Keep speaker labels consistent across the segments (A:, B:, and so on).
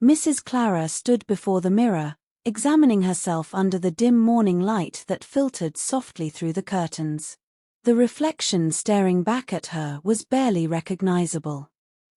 A: Mrs. Clara stood before the mirror, examining herself under the dim morning light that filtered softly through the curtains. The reflection staring back at her was barely recognizable.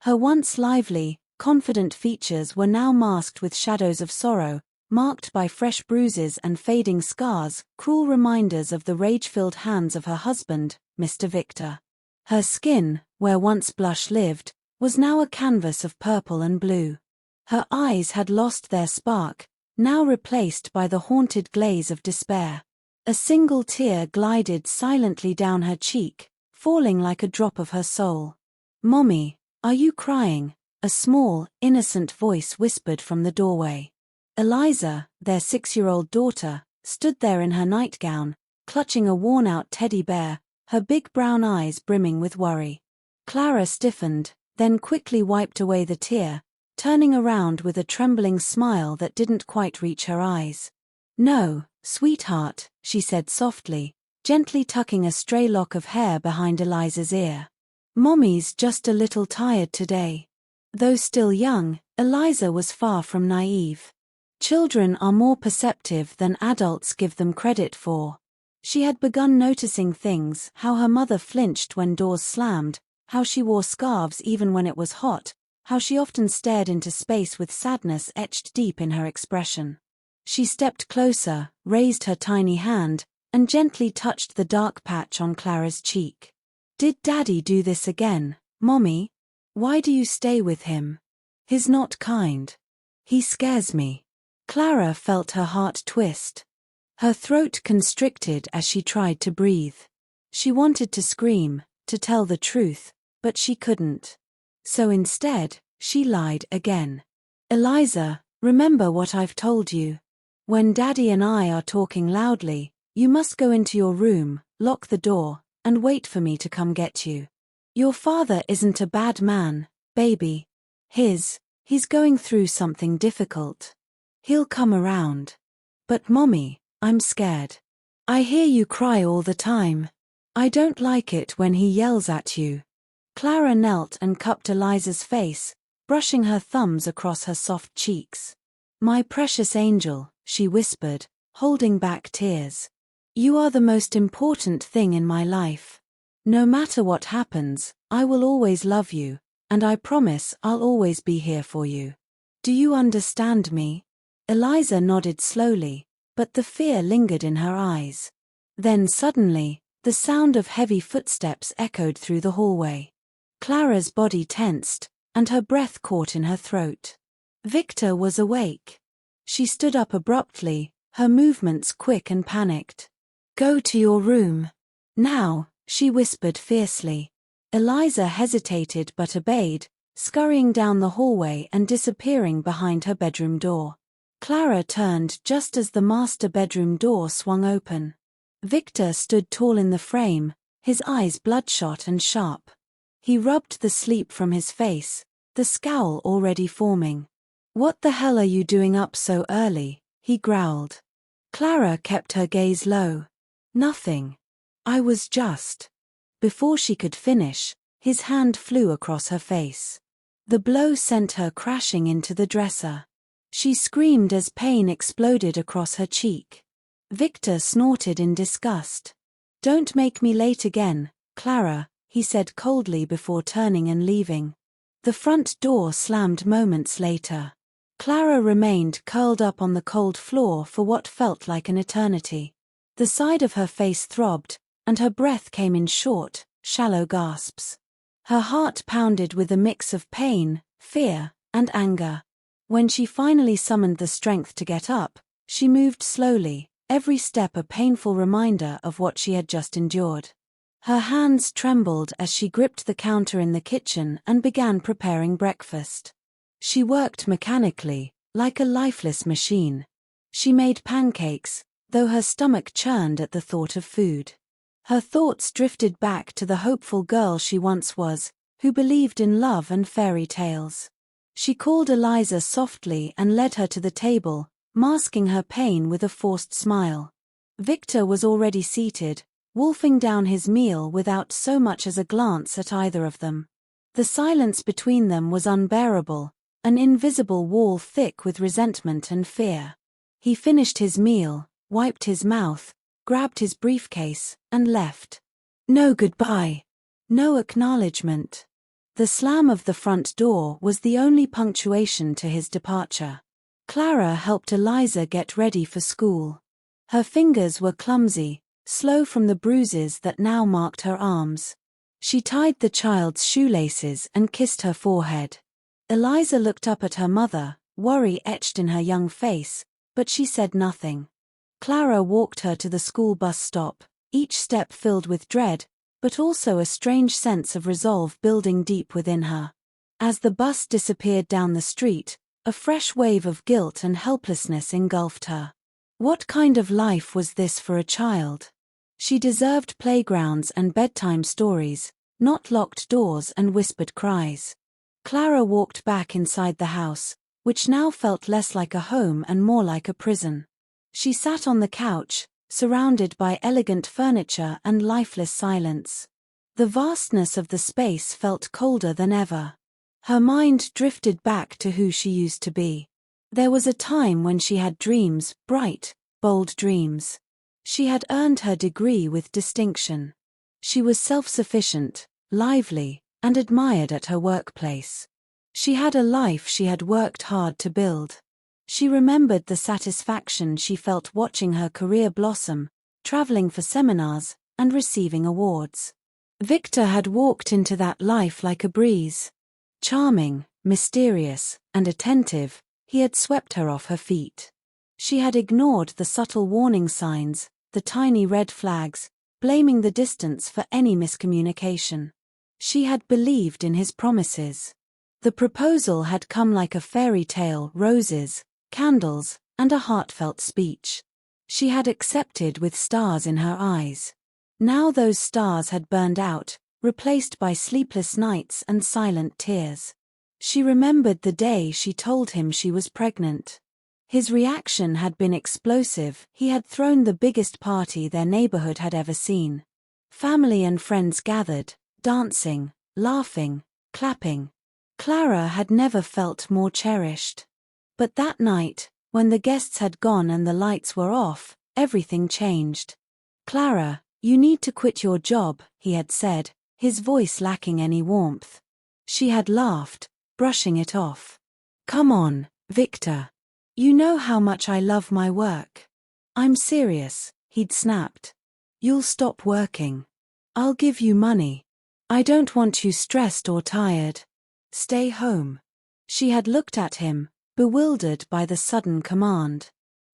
A: Her once lively, confident features were now masked with shadows of sorrow, marked by fresh bruises and fading scars, cruel reminders of the rage-filled hands of her husband, Mr. Victor. Her skin, where once blush lived, was now a canvas of purple and blue. Her eyes had lost their spark, now replaced by the haunted glaze of despair. A single tear glided silently down her cheek, falling like a drop of her soul. "Mommy, are you crying?" a small, innocent voice whispered from the doorway. Eliza, their 6-year-old daughter, stood there in her nightgown, clutching a worn-out teddy bear, her big brown eyes brimming with worry. Clara stiffened, then quickly wiped away the tear, turning around with a trembling smile that didn't quite reach her eyes. "No, sweetheart," she said softly, gently tucking a stray lock of hair behind Eliza's ear. "Mommy's just a little tired today." Though still young, Eliza was far from naive. Children are more perceptive than adults give them credit for. She had begun noticing things: how her mother flinched when doors slammed, how she wore scarves even when it was hot, how she often stared into space with sadness etched deep in her expression. She stepped closer, raised her tiny hand, and gently touched the dark patch on Clara's cheek. "Did Daddy do this again, Mommy? Why do you stay with him? He's not kind. He scares me." Clara felt her heart twist. Her throat constricted as she tried to breathe. She wanted to scream, to tell the truth, but she couldn't. So instead, she lied again. "Eliza, remember what I've told you. When Daddy and I are talking loudly, you must go into your room, lock the door, and wait for me to come get you. Your father isn't a bad man, baby. He's going through something difficult. He'll come around. But Mommy, I'm scared. I hear you cry all the time. I don't like it when he yells at you." Clara knelt and cupped Eliza's face, brushing her thumbs across her soft cheeks. "My precious angel," she whispered, holding back tears. "You are the most important thing in my life. No matter what happens, I will always love you, and I promise I'll always be here for you. Do you understand me?" Eliza nodded slowly, but the fear lingered in her eyes. Then suddenly, the sound of heavy footsteps echoed through the hallway. Clara's body tensed, and her breath caught in her throat. Victor was awake. She stood up abruptly, her movements quick and panicked. "Go to your room. Now," she whispered fiercely. Eliza hesitated but obeyed, scurrying down the hallway and disappearing behind her bedroom door. Clara turned just as the master bedroom door swung open. Victor stood tall in the frame, his eyes bloodshot and sharp. He rubbed the sleep from his face, the scowl already forming. "What the hell are you doing up so early?" he growled. Clara kept her gaze low. "Nothing. I was just..." Before she could finish, his hand flew across her face. The blow sent her crashing into the dresser. She screamed as pain exploded across her cheek. Victor snorted in disgust. "Don't make me late again, Clara," he said coldly before turning and leaving. The front door slammed moments later. Clara remained curled up on the cold floor for what felt like an eternity. The side of her face throbbed, and her breath came in short, shallow gasps. Her heart pounded with a mix of pain, fear, and anger. When she finally summoned the strength to get up, she moved slowly, every step a painful reminder of what she had just endured. Her hands trembled as she gripped the counter in the kitchen and began preparing breakfast. She worked mechanically, like a lifeless machine. She made pancakes, though her stomach churned at the thought of food. Her thoughts drifted back to the hopeful girl she once was, who believed in love and fairy tales. She called Eliza softly and led her to the table, masking her pain with a forced smile. Victor was already seated, wolfing down his meal without so much as a glance at either of them. The silence between them was unbearable, an invisible wall thick with resentment and fear. He finished his meal, wiped his mouth, grabbed his briefcase, and left. No goodbye. No acknowledgement. The slam of the front door was the only punctuation to his departure. Clara helped Eliza get ready for school. Her fingers were clumsy, slow from the bruises that now marked her arms. She tied the child's shoelaces and kissed her forehead. Eliza looked up at her mother, worry etched in her young face, but she said nothing. Clara walked her to the school bus stop, each step filled with dread, but also a strange sense of resolve building deep within her. As the bus disappeared down the street, a fresh wave of guilt and helplessness engulfed her. What kind of life was this for a child? She deserved playgrounds and bedtime stories, not locked doors and whispered cries. Clara walked back inside the house, which now felt less like a home and more like a prison. She sat on the couch, surrounded by elegant furniture and lifeless silence. The vastness of the space felt colder than ever. Her mind drifted back to who she used to be. There was a time when she had dreams, bright, bold dreams. She had earned her degree with distinction. She was self-sufficient, lively, and admired at her workplace. She had a life she had worked hard to build. She remembered the satisfaction she felt watching her career blossom, traveling for seminars, and receiving awards. Victor had walked into that life like a breeze. Charming, mysterious, and attentive, he had swept her off her feet. She had ignored the subtle warning signs, the tiny red flags, blaming the distance for any miscommunication. She had believed in his promises. The proposal had come like a fairy tale, roses, candles, and a heartfelt speech. She had accepted with stars in her eyes. Now those stars had burned out, replaced by sleepless nights and silent tears. She remembered the day she told him she was pregnant. His reaction had been explosive. He had thrown the biggest party their neighborhood had ever seen. Family and friends gathered, dancing, laughing, clapping. Clara had never felt more cherished. But that night, when the guests had gone and the lights were off, everything changed. "Clara, you need to quit your job," he had said, his voice lacking any warmth. She had laughed, brushing it off. "Come on, Victor. You know how much I love my work." "I'm serious," he'd snapped. "You'll stop working. I'll give you money. I don't want you stressed or tired. Stay home." She had looked at him, bewildered by the sudden command.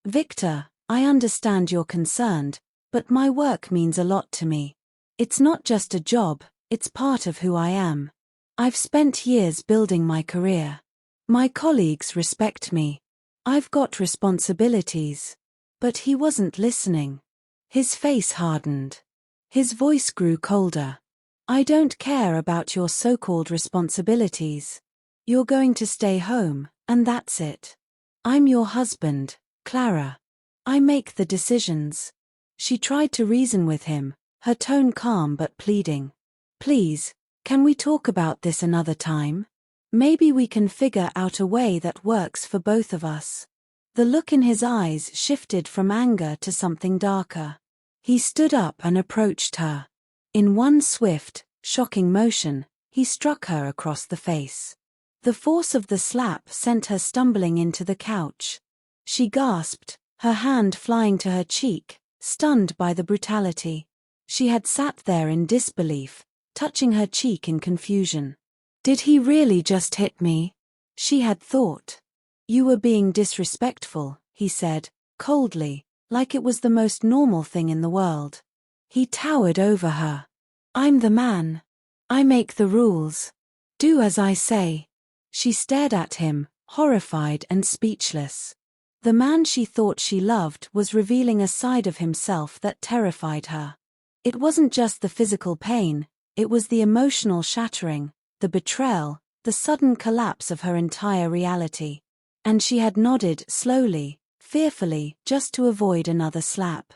A: "Victor, I understand you're concerned, but my work means a lot to me. It's not just a job, it's part of who I am. I've spent years building my career. My colleagues respect me. I've got responsibilities." But he wasn't listening. His face hardened. His voice grew colder. "I don't care about your so-called responsibilities. You're going to stay home, and that's it. I'm your husband, Clara. I make the decisions." She tried to reason with him, her tone calm but pleading. "Please, can we talk about this another time? Maybe we can figure out a way that works for both of us." The look in his eyes shifted from anger to something darker. He stood up and approached her. In one swift, shocking motion, he struck her across the face. The force of the slap sent her stumbling into the couch. She gasped, her hand flying to her cheek, stunned by the brutality. She had sat there in disbelief, touching her cheek in confusion. Did he really just hit me? She had thought. "You were being disrespectful," he said, coldly, like it was the most normal thing in the world. He towered over her. "I'm the man. I make the rules. Do as I say." She stared at him, horrified and speechless. The man she thought she loved was revealing a side of himself that terrified her. It wasn't just the physical pain, it was the emotional shattering, the betrayal, the sudden collapse of her entire reality. And she had nodded slowly, fearfully, just to avoid another slap.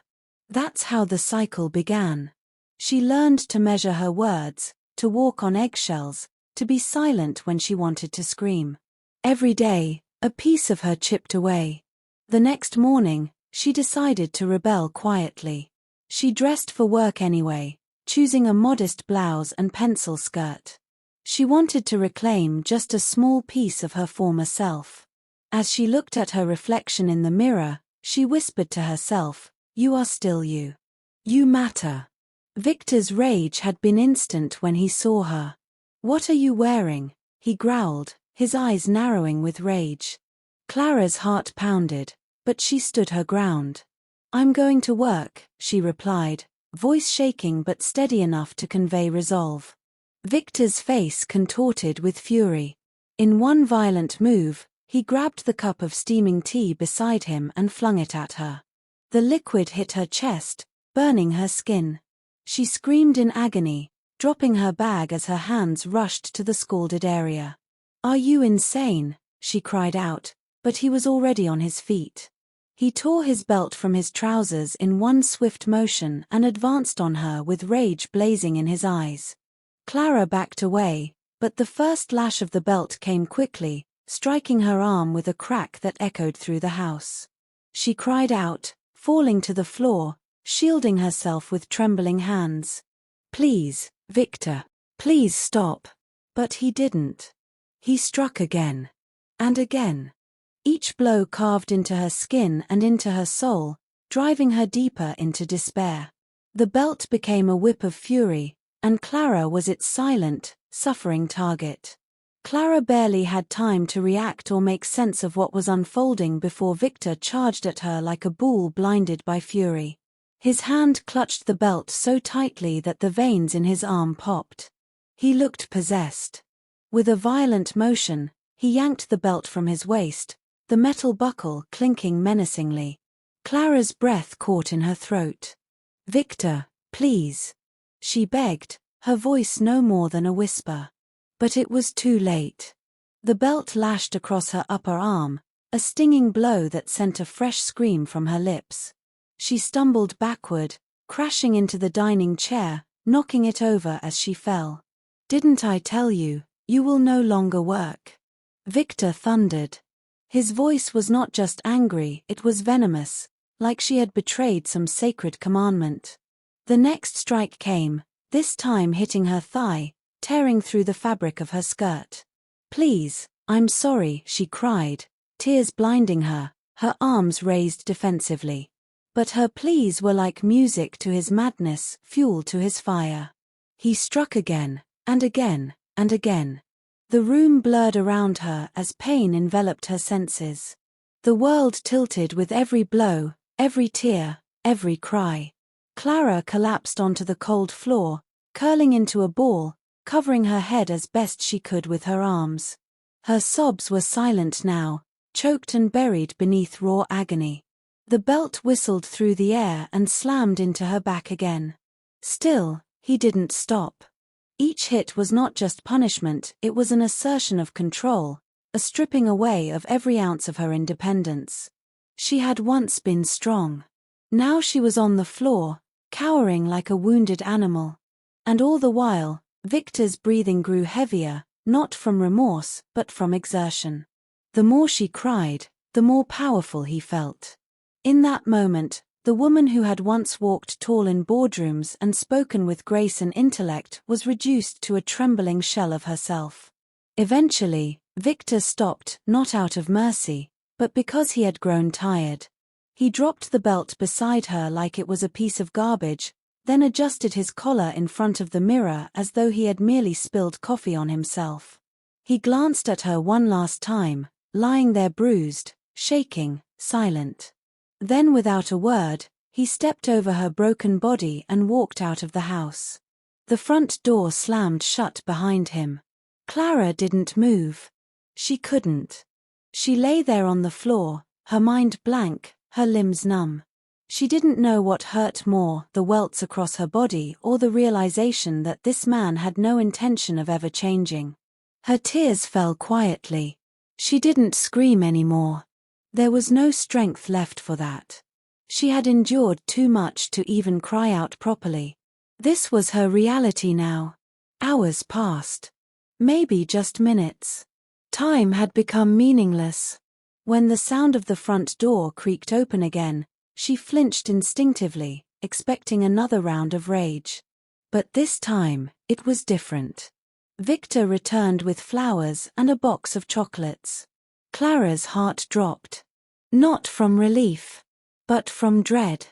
A: That's how the cycle began. She learned to measure her words, to walk on eggshells, to be silent when she wanted to scream. Every day, a piece of her chipped away. The next morning, she decided to rebel quietly. She dressed for work anyway, choosing a modest blouse and pencil skirt. She wanted to reclaim just a small piece of her former self. As she looked at her reflection in the mirror, she whispered to herself, "You are still you. You matter." Victor's rage had been instant when he saw her. "What are you wearing?" he growled, his eyes narrowing with rage. Clara's heart pounded, but she stood her ground. "I'm going to work," she replied, voice shaking but steady enough to convey resolve. Victor's face contorted with fury. In one violent move, he grabbed the cup of steaming tea beside him and flung it at her. The liquid hit her chest, burning her skin. She screamed in agony, dropping her bag as her hands rushed to the scalded area. "Are you insane?" she cried out, but he was already on his feet. He tore his belt from his trousers in one swift motion and advanced on her with rage blazing in his eyes. Clara backed away, but the first lash of the belt came quickly, striking her arm with a crack that echoed through the house. She cried out, falling to the floor, shielding herself with trembling hands. "Please, Victor, please stop." But he didn't. He struck again. And again. Each blow carved into her skin and into her soul, driving her deeper into despair. The belt became a whip of fury, and Clara was its silent, suffering target. Clara barely had time to react or make sense of what was unfolding before Victor charged at her like a bull blinded by fury. His hand clutched the belt so tightly that the veins in his arm popped. He looked possessed. With a violent motion, he yanked the belt from his waist, the metal buckle clinking menacingly. Clara's breath caught in her throat. "Victor, please," she begged, her voice no more than a whisper. But it was too late. The belt lashed across her upper arm, a stinging blow that sent a fresh scream from her lips. She stumbled backward, crashing into the dining chair, knocking it over as she fell. "Didn't I tell you, you will no longer work?" Victor thundered. His voice was not just angry, it was venomous, like she had betrayed some sacred commandment. The next strike came, this time hitting her thigh, tearing through the fabric of her skirt. "Please, I'm sorry," she cried, tears blinding her, her arms raised defensively. But her pleas were like music to his madness, fuel to his fire. He struck again, and again, and again. The room blurred around her as pain enveloped her senses. The world tilted with every blow, every tear, every cry. Clara collapsed onto the cold floor, curling into a ball, covering her head as best she could with her arms. Her sobs were silent now, choked and buried beneath raw agony. The belt whistled through the air and slammed into her back again. Still, he didn't stop. Each hit was not just punishment, it was an assertion of control, a stripping away of every ounce of her independence. She had once been strong. Now she was on the floor, cowering like a wounded animal. And all the while, Victor's breathing grew heavier, not from remorse, but from exertion. The more she cried, the more powerful he felt. In that moment, the woman who had once walked tall in boardrooms and spoken with grace and intellect was reduced to a trembling shell of herself. Eventually, Victor stopped, not out of mercy, but because he had grown tired. He dropped the belt beside her like it was a piece of garbage, then adjusted his collar in front of the mirror as though he had merely spilled coffee on himself. He glanced at her one last time, lying there bruised, shaking, silent. Then without a word, he stepped over her broken body and walked out of the house. The front door slammed shut behind him. Clara didn't move. She couldn't. She lay there on the floor, her mind blank, her limbs numb. She didn't know what hurt more, the welts across her body or the realization that this man had no intention of ever changing. Her tears fell quietly. She didn't scream anymore. There was no strength left for that. She had endured too much to even cry out properly. This was her reality now. Hours passed. Maybe just minutes. Time had become meaningless. When the sound of the front door creaked open again, she flinched instinctively, expecting another round of rage. But this time, it was different. Victor returned with flowers and a box of chocolates. Clara's heart dropped. Not from relief, but from dread.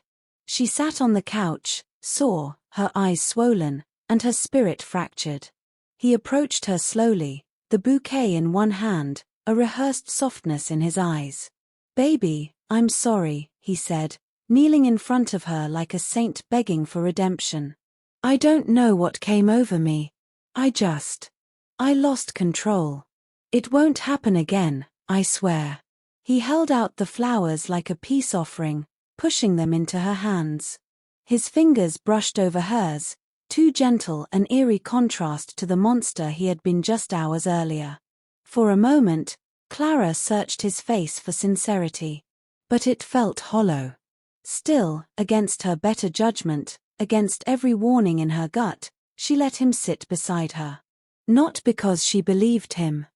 A: She sat on the couch, sore, her eyes swollen, and her spirit fractured. He approached her slowly, the bouquet in one hand, a rehearsed softness in his eyes. "Baby, I'm sorry," he said, kneeling in front of her like a saint begging for redemption. "I don't know what came over me. I lost control. It won't happen again, I swear." He held out the flowers like a peace offering, pushing them into her hands. His fingers brushed over hers, too gentle, an eerie contrast to the monster he had been just hours earlier. For a moment, Clara searched his face for sincerity. But it felt hollow. Still, against her better judgment, against every warning in her gut, she let him sit beside her. Not because she believed him,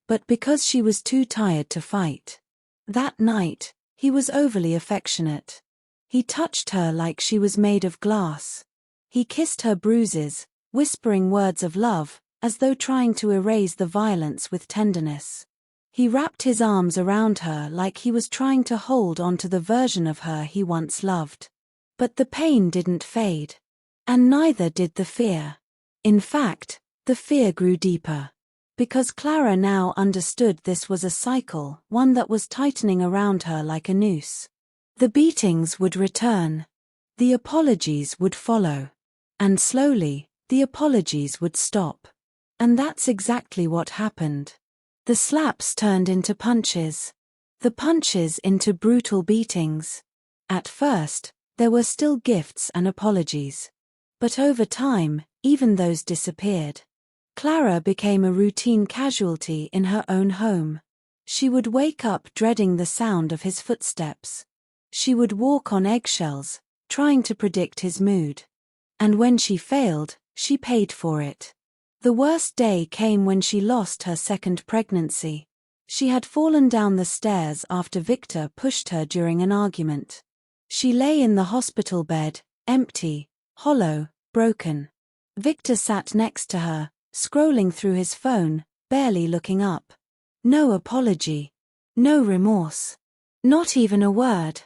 A: but because she was too tired to fight. That night, he was overly affectionate. He touched her like she was made of glass. He kissed her bruises, whispering words of love, as though trying to erase the violence with tenderness. He wrapped his arms around her like he was trying to hold onto the version of her he once loved. But the pain didn't fade. And neither did the fear. In fact, the fear grew deeper. Because Clara now understood this was a cycle, one that was tightening around her like a noose. The beatings would return. The apologies would follow. And slowly, the apologies would stop. And that's exactly what happened. The slaps turned into punches. The punches into brutal beatings. At first, there were still gifts and apologies. But over time, even those disappeared. Clara became a routine casualty in her own home. She would wake up dreading the sound of his footsteps. She would walk on eggshells, trying to predict his mood. And when she failed, she paid for it. The worst day came when she lost her second pregnancy. She had fallen down the stairs after Victor pushed her during an argument. She lay in the hospital bed, empty, hollow, broken. Victor sat next to her, scrolling through his phone, barely looking up. No apology. No remorse. Not even a word.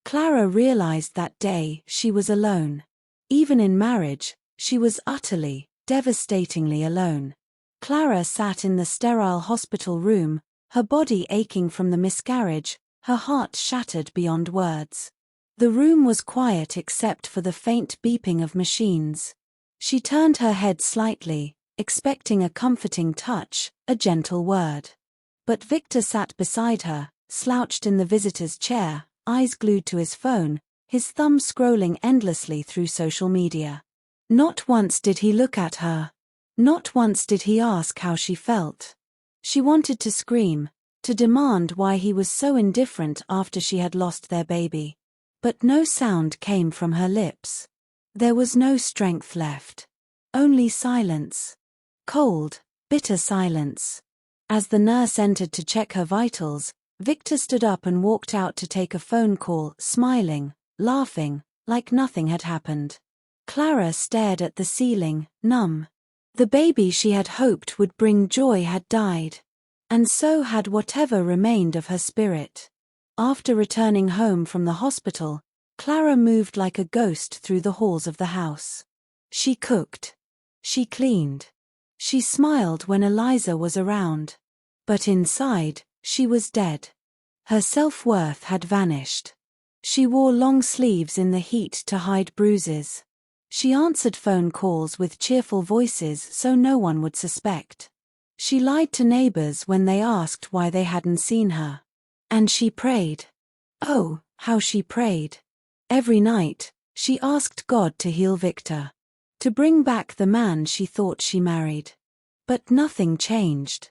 A: Clara realized that day she was alone. Even in marriage, she was utterly, devastatingly alone. Clara sat in the sterile hospital room, her body aching from the miscarriage, her heart shattered beyond words. The room was quiet except for the faint beeping of machines. She turned her head slightly, expecting a comforting touch, a gentle word. But Victor sat beside her, slouched in the visitor's chair, eyes glued to his phone, his thumb scrolling endlessly through social media. Not once did he look at her. Not once did he ask how she felt. She wanted to scream, to demand why he was so indifferent after she had lost their baby. But no sound came from her lips. There was no strength left. Only silence. Cold, bitter silence. As the nurse entered to check her vitals, Victor stood up and walked out to take a phone call, smiling, laughing, like nothing had happened. Clara stared at the ceiling, numb. The baby she had hoped would bring joy had died. And so had whatever remained of her spirit. After returning home from the hospital, Clara moved like a ghost through the halls of the house. She cooked. She cleaned. She smiled when Eliza was around. But inside, she was dead. Her self-worth had vanished. She wore long sleeves in the heat to hide bruises. She answered phone calls with cheerful voices so no one would suspect. She lied to neighbors when they asked why they hadn't seen her. And she prayed. Oh, how she prayed. Every night, she asked God to heal Victor. To bring back the man she thought she married. But nothing changed.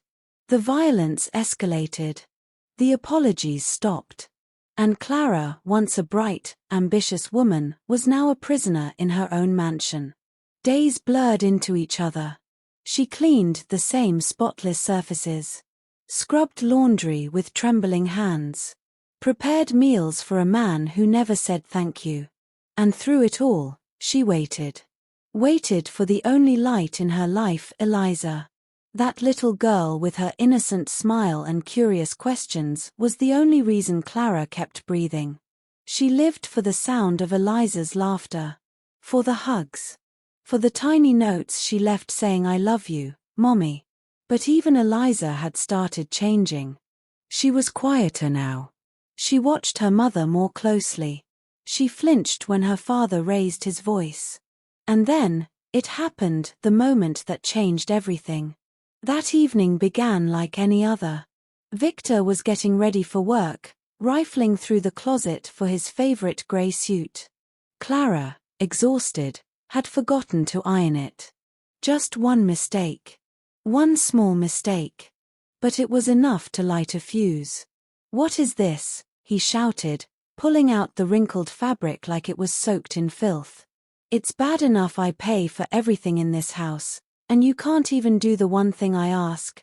A: The violence escalated. The apologies stopped. And Clara, once a bright, ambitious woman, was now a prisoner in her own mansion. Days blurred into each other. She cleaned the same spotless surfaces. scrubbed laundry with trembling hands, prepared meals for a man who never said thank you. And through it all, she waited. Waited for the only light in her life, Eliza. That little girl with her innocent smile and curious questions was the only reason Clara kept breathing. She lived for the sound of Eliza's laughter, for the hugs, for the tiny notes she left saying "I love you, Mommy." But even Eliza had started changing. She was quieter now. She watched her mother more closely. She flinched when her father raised his voice. And then, it happened, the moment that changed everything. That evening began like any other. Victor was getting ready for work, rifling through the closet for his favorite gray suit. Clara, exhausted, had forgotten to iron it. Just one mistake. One small mistake. But it was enough to light a fuse. "What is this?" he shouted, pulling out the wrinkled fabric like it was soaked in filth. "It's bad enough I pay for everything in this house, and you can't even do the one thing I ask."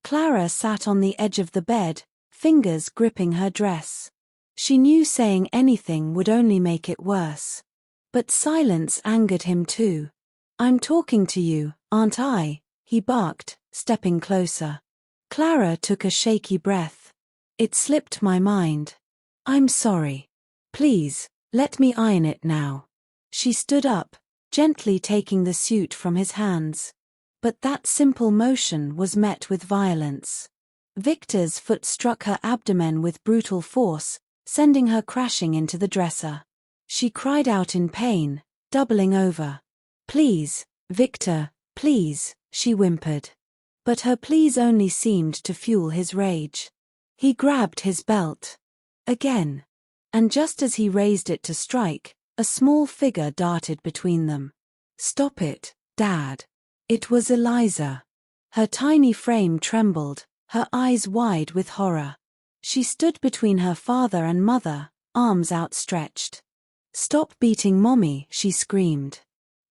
A: Clara sat on the edge of the bed, fingers gripping her dress. She knew saying anything would only make it worse. But silence angered him too. "I'm talking to you, aren't I?" he barked, stepping closer. Clara took a shaky breath. "It slipped my mind. I'm sorry. Please, let me iron it now." She stood up, gently taking the suit from his hands. But that simple motion was met with violence. Victor's foot struck her abdomen with brutal force, sending her crashing into the dresser. She cried out in pain, doubling over. "Please, Victor, please," she whimpered. But her pleas only seemed to fuel his rage. He grabbed his belt. Again. And just as he raised it to strike, a small figure darted between them. "Stop it, Dad." It was Eliza. Her tiny frame trembled, her eyes wide with horror. She stood between her father and mother, arms outstretched. "Stop beating Mommy," she screamed.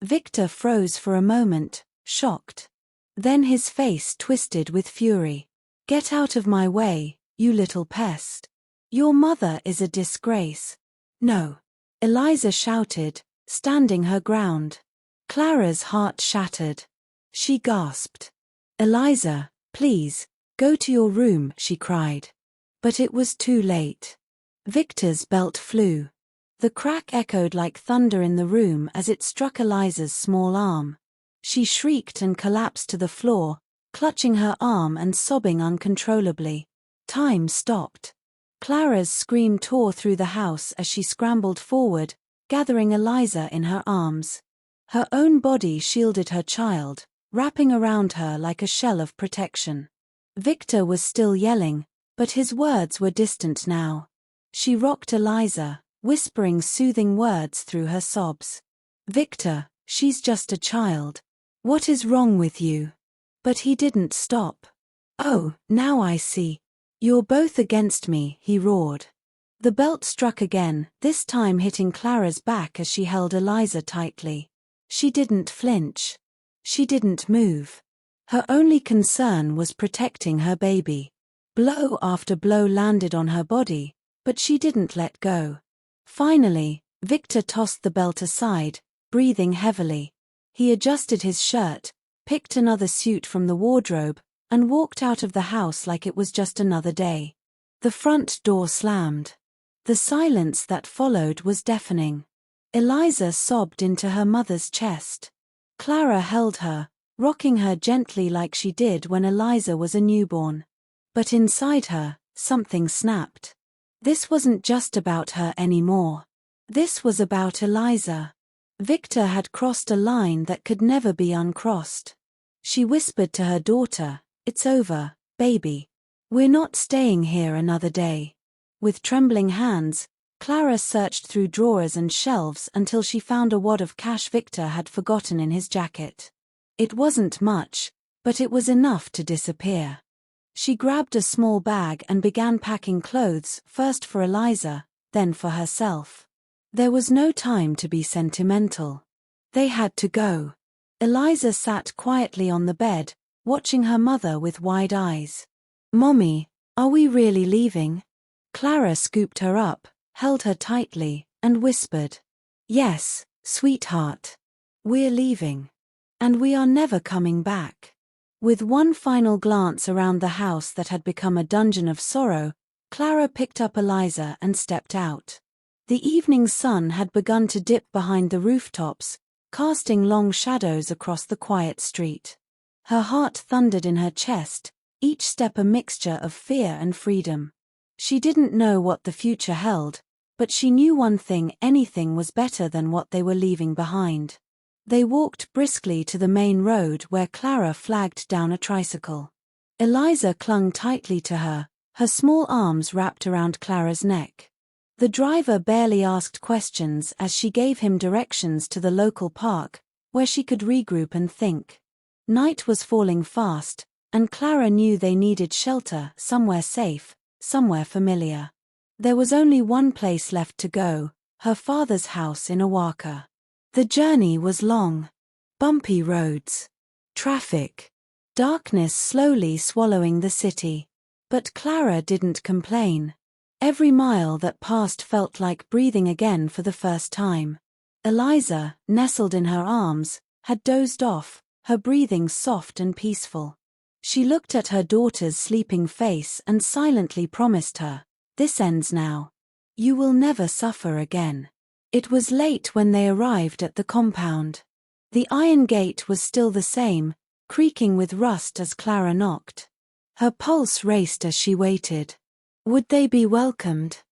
A: Victor froze for a moment, shocked. Then his face twisted with fury. "Get out of my way, you little pest. Your mother is a disgrace." "No," Eliza shouted, standing her ground. Clara's heart shattered. She gasped. "Eliza, please, go to your room," she cried. But it was too late. Victor's belt flew. The crack echoed like thunder in the room as it struck Eliza's small arm. She shrieked and collapsed to the floor, clutching her arm and sobbing uncontrollably. Time stopped. Clara's scream tore through the house as she scrambled forward, gathering Eliza in her arms. Her own body shielded her child, wrapping around her like a shell of protection. Victor was still yelling, but his words were distant now. She rocked Eliza, whispering soothing words through her sobs. "Victor, she's just a child. What is wrong with you?" But he didn't stop. "Oh, now I see. You're both against me," he roared. The belt struck again, this time hitting Clara's back as she held Eliza tightly. She didn't flinch. She didn't move. Her only concern was protecting her baby. Blow after blow landed on her body, but she didn't let go. Finally, Victor tossed the belt aside, breathing heavily. He adjusted his shirt, picked another suit from the wardrobe, and walked out of the house like it was just another day. The front door slammed. The silence that followed was deafening. Eliza sobbed into her mother's chest. Clara held her, rocking her gently like she did when Eliza was a newborn. But inside her, something snapped. This wasn't just about her anymore. This was about Eliza. Victor had crossed a line that could never be uncrossed. She whispered to her daughter, "It's over, baby. We're not staying here another day." With trembling hands, Clara searched through drawers and shelves until she found a wad of cash Victor had forgotten in his jacket. It wasn't much, but it was enough to disappear. She grabbed a small bag and began packing clothes, first for Eliza, then for herself. There was no time to be sentimental. They had to go. Eliza sat quietly on the bed, watching her mother with wide eyes. Mommy, are we really leaving? Clara scooped her up, held her tightly, and whispered. Yes, sweetheart. We're leaving. And we are never coming back. With one final glance around the house that had become a dungeon of sorrow, Clara picked up Eliza and stepped out. The evening sun had begun to dip behind the rooftops, casting long shadows across the quiet street. Her heart thundered in her chest, each step a mixture of fear and freedom. She didn't know what the future held, but she knew one thing: anything was better than what they were leaving behind. They walked briskly to the main road where Clara flagged down a tricycle. Eliza clung tightly to her, her small arms wrapped around Clara's neck. The driver barely asked questions as she gave him directions to the local park, where she could regroup and think. Night was falling fast, and Clara knew they needed shelter, somewhere safe, somewhere familiar. There was only one place left to go, her father's house in Awaka. The journey was long. Bumpy roads. Traffic. Darkness slowly swallowing the city. But Clara didn't complain. Every mile that passed felt like breathing again for the first time. Eliza, nestled in her arms, had dozed off, her breathing soft and peaceful. She looked at her daughter's sleeping face and silently promised her, "This ends now. You will never suffer again." It was late when they arrived at the compound. The iron gate was still the same, creaking with rust as Clara knocked. Her pulse raced as she waited. Would they be welcomed?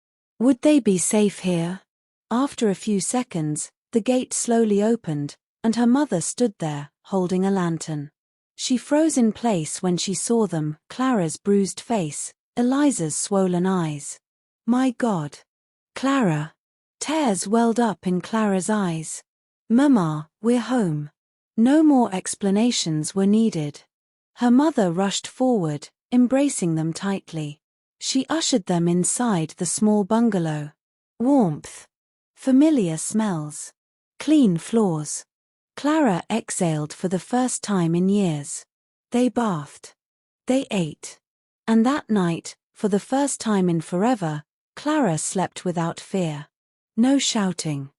A: Would they be safe here? After a few seconds, the gate slowly opened, and her mother stood there, holding a lantern. She froze in place when she saw them, Clara's bruised face, Eliza's swollen eyes. My God! Clara! Tears welled up in Clara's eyes. Mama, we're home. No more explanations were needed. Her mother rushed forward, embracing them tightly. She ushered them inside the small bungalow. Warmth. Familiar smells. Clean floors. Clara exhaled for the first time in years. They bathed. They ate. And that night, for the first time in forever, Clara slept without fear. No shouting.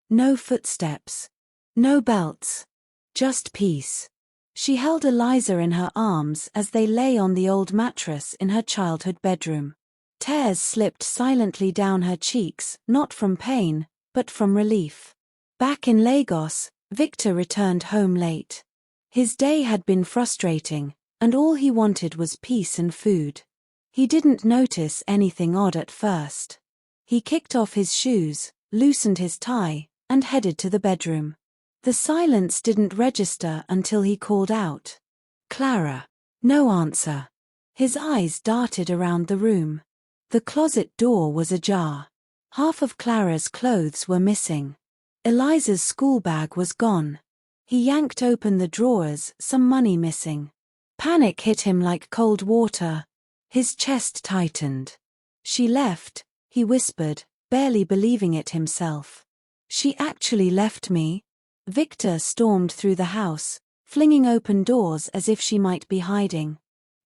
A: No footsteps. No belts. Just peace. She held Eliza in her arms as they lay on the old mattress in her childhood bedroom. Tears slipped silently down her cheeks, not from pain, but from relief. Back in Lagos, Victor returned home late. His day had been frustrating, and all he wanted was peace and food. He didn't notice anything odd at first. He kicked off his shoes, loosened his tie, and headed to the bedroom. The silence didn't register until he called out. Clara. No answer. His eyes darted around the room. The closet door was ajar. Half of Clara's clothes were missing. Eliza's school bag was gone. He yanked open the drawers, some money missing. Panic hit him like cold water. His chest tightened. She left, he whispered, barely believing it himself. She actually left me? Victor stormed through the house, flinging open doors as if she might be hiding.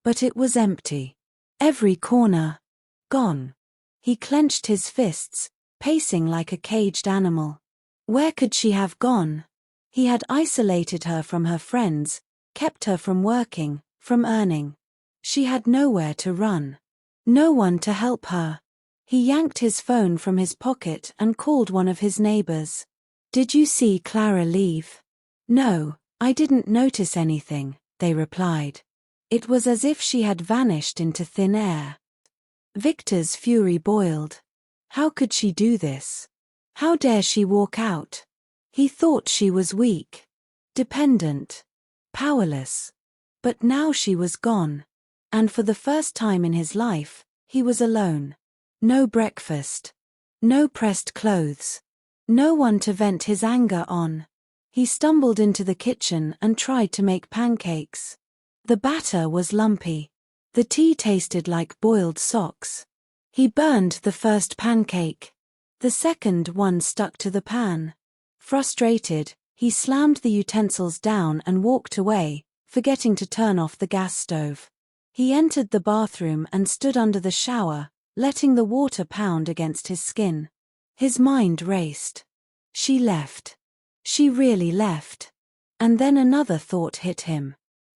A: But it was empty. Every corner. Gone. He clenched his fists, pacing like a caged animal. Where could she have gone? He had isolated her from her friends, kept her from working, from earning. She had nowhere to run. No one to help her. He yanked his phone from his pocket and called one of his neighbors. Did you see Clara leave? No, I didn't notice anything, they replied. It was as if she had vanished into thin air. Victor's fury boiled. How could she do this? How dare she walk out? He thought she was weak, dependent, powerless. But now she was gone. And for the first time in his life, he was alone. No breakfast. No pressed clothes. No one to vent his anger on. He stumbled into the kitchen and tried to make pancakes. The batter was lumpy. The tea tasted like boiled socks. He burned the first pancake. The second one stuck to the pan. Frustrated, he slammed the utensils down and walked away, forgetting to turn off the gas stove. He entered the bathroom and stood under the shower, letting the water pound against his skin. His mind raced. She left. She really left. And then another thought hit him.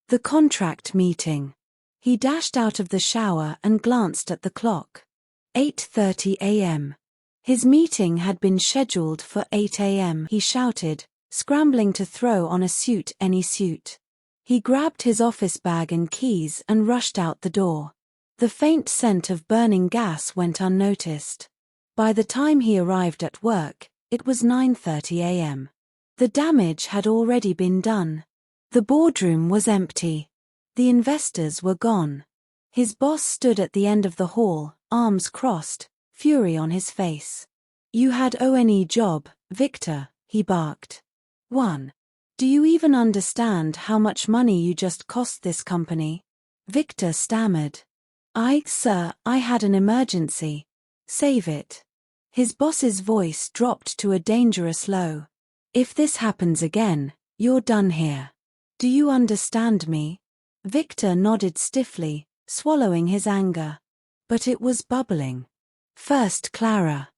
A: The contract meeting. He dashed out of the shower and glanced at the clock. 8:30 a.m. His meeting had been scheduled for 8 a.m. He shouted, scrambling to throw on a suit, any suit. He grabbed his office bag and keys and rushed out the door. The faint scent of burning gas went unnoticed. By the time he arrived at work, it was 9:30 a.m. The damage had already been done. The boardroom was empty. The investors were gone. His boss stood at the end of the hall, arms crossed, fury on his face. "You had one job, Victor," he barked. "One. Do you even understand how much money you just cost this company?" Victor stammered. Sir, I had an emergency. Save it." His boss's voice dropped to a dangerous low. "If this happens again, you're done here. Do you understand me?" Victor nodded stiffly, swallowing his anger. But it was bubbling. First Clara.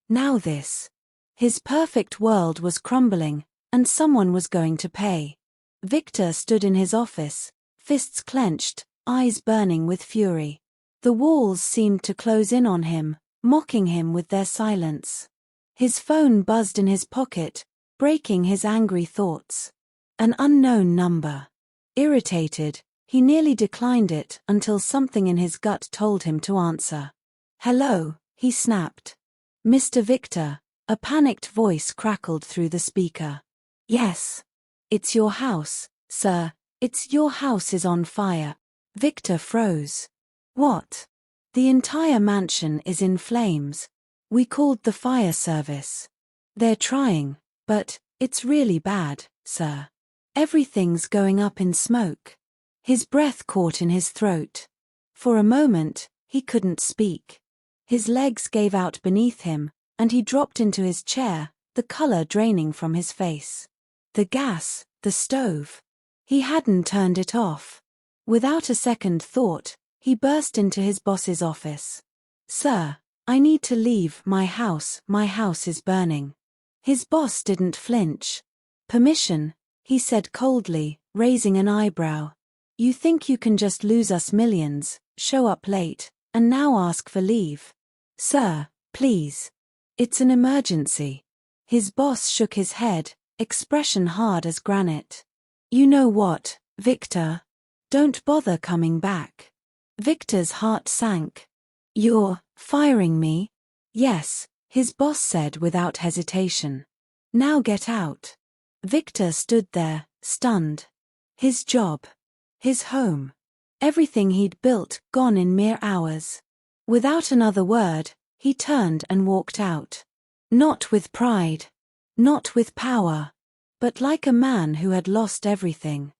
A: Now this. His perfect world was crumbling, and someone was going to pay. Victor stood in his office, fists clenched, eyes burning with fury. The walls seemed to close in on him, mocking him with their silence. His phone buzzed in his pocket, breaking his angry thoughts. An unknown number. Irritated, he nearly declined it until something in his gut told him to answer. "Hello," he snapped. "Mr. Victor," a panicked voice crackled through the speaker. "Yes. It's your house, sir. Your house is on fire." Victor froze. "What?" "The entire mansion is in flames. We called the fire service. They're trying, but it's really bad, sir. Everything's going up in smoke." His breath caught in his throat. For a moment, he couldn't speak. His legs gave out beneath him, and he dropped into his chair, the color draining from his face. The gas, the stove. He hadn't turned it off. Without a second thought, he burst into his boss's office. "Sir, I need to leave my house is burning." His boss didn't flinch. "Permission," he said coldly, raising an eyebrow. "You think you can just lose us millions, show up late, and now ask for leave?" "Sir, please. It's an emergency." His boss shook his head, expression hard as granite. "You know what, Victor? Don't bother coming back." Victor's heart sank. "You're firing me?" "Yes," his boss said without hesitation. "Now get out." Victor stood there, stunned. His job. His home. Everything he'd built gone in mere hours. Without another word, he turned and walked out. Not with pride. Not with power. But like a man who had lost everything.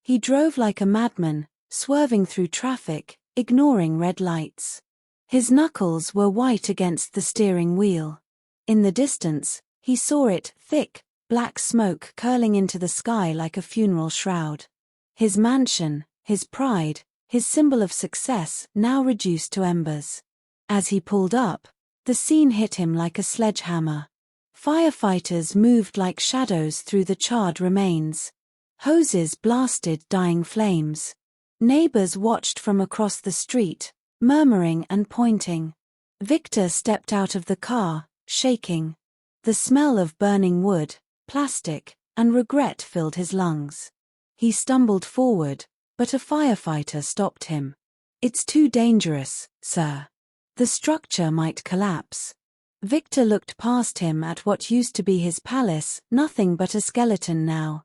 A: He drove like a madman, swerving through traffic, ignoring red lights. His knuckles were white against the steering wheel. In the distance, he saw it, thick, black smoke curling into the sky like a funeral shroud. His mansion, his pride, his symbol of success, now reduced to embers. As he pulled up, the scene hit him like a sledgehammer. Firefighters moved like shadows through the charred remains. Hoses blasted dying flames. Neighbors watched from across the street, murmuring and pointing. Victor stepped out of the car, shaking. The smell of burning wood, plastic, and regret filled his lungs. He stumbled forward, but a firefighter stopped him. "It's too dangerous, sir. The structure might collapse." Victor looked past him at what used to be his palace, nothing but a skeleton now.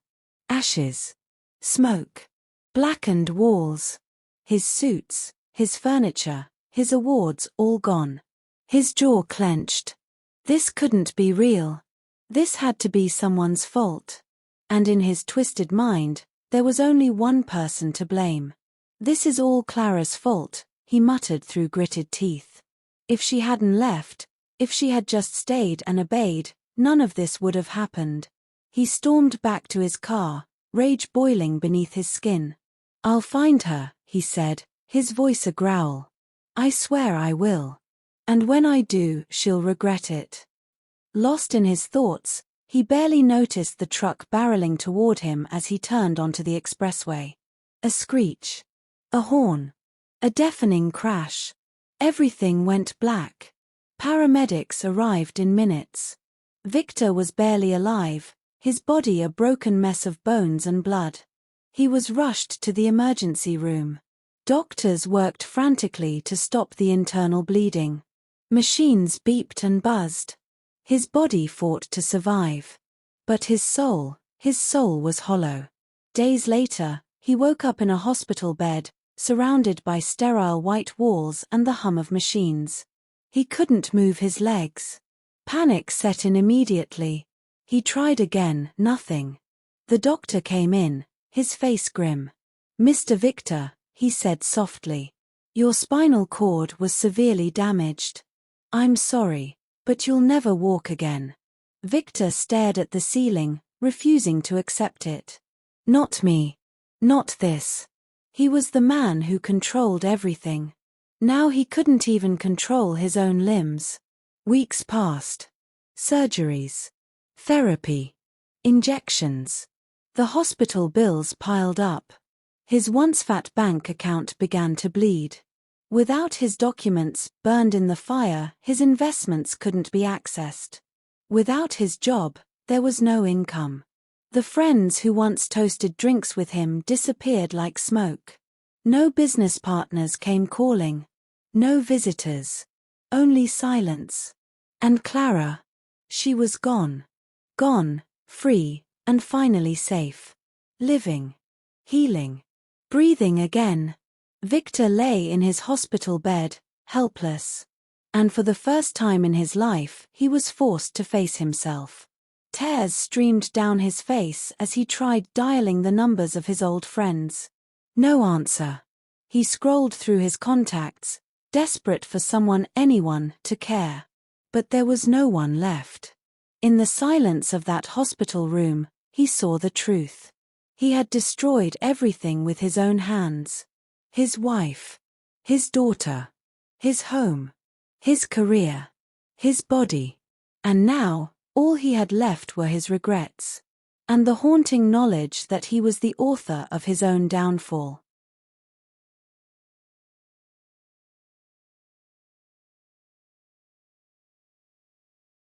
A: Ashes. Smoke. Blackened walls. His suits, his furniture, his awards all gone. His jaw clenched. This couldn't be real. This had to be someone's fault. And in his twisted mind, there was only one person to blame. "This is all Clara's fault," he muttered through gritted teeth. If she hadn't left, if she had just stayed and obeyed, none of this would have happened. He stormed back to his car, rage boiling beneath his skin. "I'll find her," he said, his voice a growl. "I swear I will. And when I do, she'll regret it." Lost in his thoughts, he barely noticed the truck barreling toward him as he turned onto the expressway. A screech. A horn. A deafening crash. Everything went black. Paramedics arrived in minutes. Victor was barely alive, his body a broken mess of bones and blood. He was rushed to the emergency room. Doctors worked frantically to stop the internal bleeding. Machines beeped and buzzed. His body fought to survive. But his soul was hollow. Days later, he woke up in a hospital bed, surrounded by sterile white walls and the hum of machines. He couldn't move his legs. Panic set in immediately. He tried again, nothing. The doctor came in, his face grim. "Mr. Victor," he said softly. "Your spinal cord was severely damaged. I'm sorry, but you'll never walk again." Victor stared at the ceiling, refusing to accept it. Not me. Not this. He was the man who controlled everything. Now he couldn't even control his own limbs. Weeks passed. Surgeries. Therapy. Injections. The hospital bills piled up. His once fat bank account began to bleed. Without his documents burned in the fire, his investments couldn't be accessed. Without his job, there was no income. The friends who once toasted drinks with him disappeared like smoke. No business partners came calling. No visitors. Only silence. And Clara. She was gone. Gone, free, and finally safe. Living. Healing. Breathing again. Victor lay in his hospital bed, helpless. And for the first time in his life, he was forced to face himself. Tears streamed down his face as he tried dialing the numbers of his old friends. No answer. He scrolled through his contacts, desperate for anyone, to care. But there was no one left. In the silence of that hospital room, he saw the truth. He had destroyed everything with his own hands. His wife. His daughter. His home. His career. His body. And now, all he had left were his regrets. And the haunting knowledge that he was the author of his own downfall.